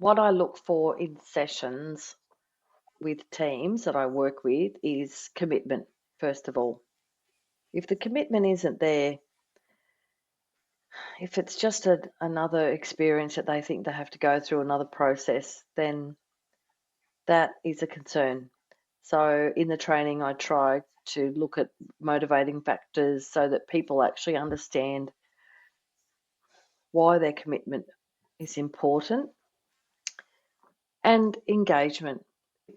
What I look for in sessions with teams that I work with is commitment, first of all. If the commitment isn't there, if it's just another experience that they think they have to go through another process, then that is a concern. So in the training, I try to look at motivating factors so that people actually understand why their commitment is important. And engagement.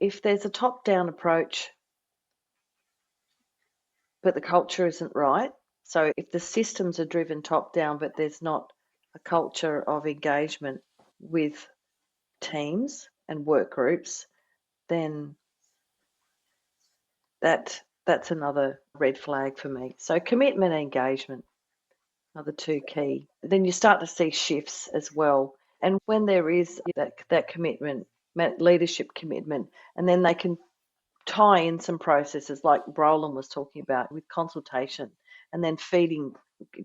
If there's a top-down approach, but the culture isn't right, so if the systems are driven top-down, but there's not a culture of engagement with teams and work groups, then that's another red flag for me. So commitment and engagement are the two key. Then you start to see shifts as well. And when there is that commitment, leadership commitment, and then they can tie in some processes like Roland was talking about with consultation, and then feeding,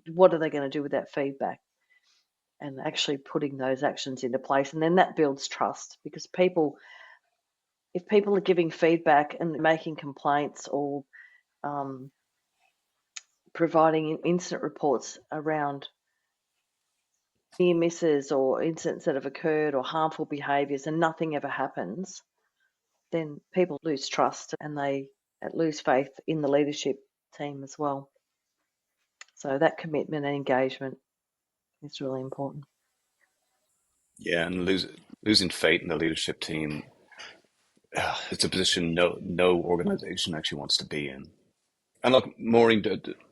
what are they going to do with that feedback, and actually putting those actions into place. And then that builds trust, because if people are giving feedback and making complaints or providing incident reports around near misses or incidents that have occurred or harmful behaviours and nothing ever happens, then people lose trust and they lose faith in the leadership team as well. So that commitment and engagement is really important. Yeah, and losing faith in the leadership team, it's a position no organization actually wants to be in. And look, Maureen,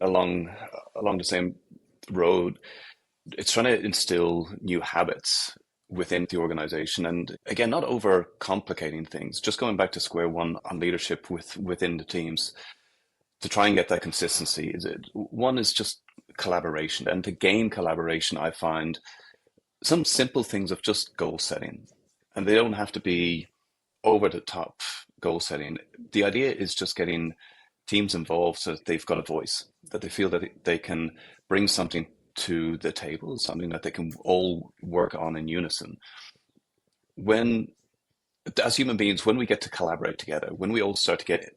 along the same road, it's trying to instill new habits within the organization, and again, not over complicating things. Just going back to square one on leadership within the teams to try and get that consistency. One is just collaboration, and to gain collaboration, I find some simple things of just goal setting, and they don't have to be over the top goal setting. The idea is just getting teams involved so that they've got a voice, that they feel that they can bring something to the table, something that they can all work on in unison. When, as human beings, when we get to collaborate together, when we all start to get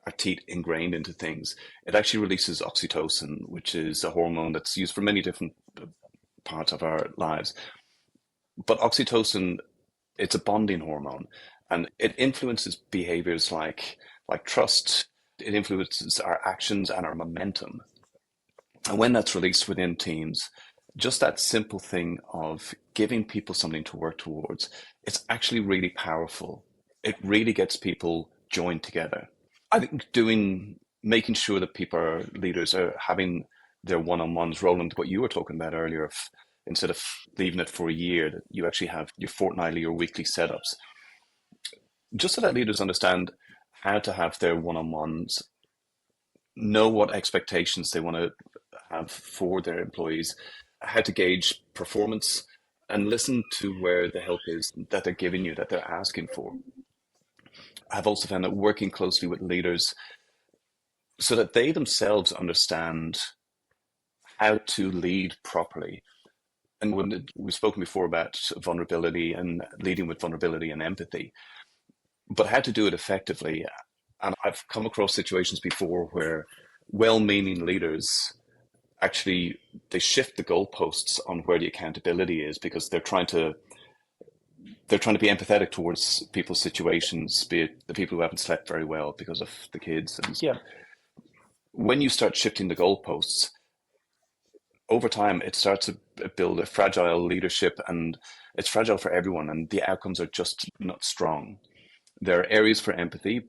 our teeth ingrained into things, it actually releases oxytocin, which is a hormone that's used for many different parts of our lives. But oxytocin, it's a bonding hormone, and it influences behaviors like trust. It influences our actions and our momentum. And when that's released within teams, just that simple thing of giving people something to work towards, it's actually really powerful. It really gets people joined together. I think making sure that leaders are having their one-on-ones. Roland, what you were talking about earlier, instead of leaving it for a year, that you actually have your fortnightly or weekly setups, just so that leaders understand how to have their one-on-ones, know what expectations they want to have for their employees, how to gauge performance, and listen to where the help is that they're giving you, that they're asking for. I've also found that working closely with leaders so that they themselves understand how to lead properly. And when we've spoken before about vulnerability and leading with vulnerability and empathy, but how to do it effectively. And I've come across situations before where well-meaning leaders actually, they shift the goalposts on where the accountability is, because they're trying to be empathetic towards people's situations, be it the people who haven't slept very well because of the kids. And yeah, when you start shifting the goalposts, over time, it starts to build a fragile leadership, and it's fragile for everyone, and the outcomes are just not strong. There are areas for empathy,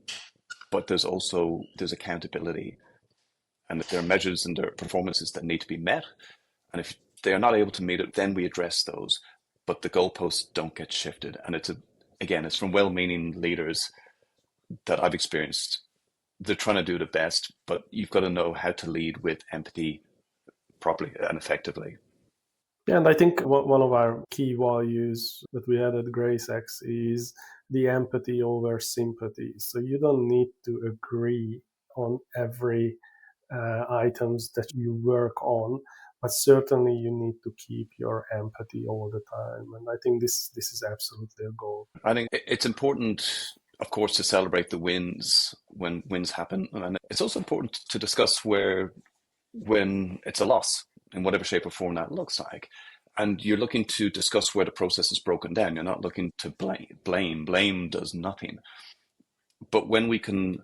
but there's accountability, and there are measures and there are performances that need to be met. And if they are not able to meet it, then we address those, but the goalposts don't get shifted. And it's from well-meaning leaders that I've experienced. They're trying to do the best, but you've got to know how to lead with empathy properly and effectively. Yeah, and I think one of our key values that we had at GRACEX is the empathy over sympathy. So you don't need to agree on every items that you work on, but certainly you need to keep your empathy all the time. And I think this is absolutely a goal. I think it's important, of course, to celebrate the wins when wins happen. And it's also important to discuss when it's a loss in whatever shape or form that looks like. And you're looking to discuss where the process is broken down. You're not looking to blame. Blame does nothing. But when we can,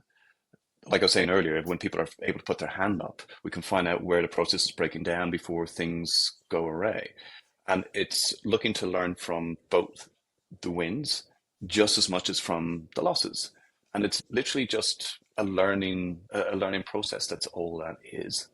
like I was saying earlier, when people are able to put their hand up, we can find out where the process is breaking down before things go awry. And it's looking to learn from both the wins just as much as from the losses. And it's literally just a learning process. That's all that is.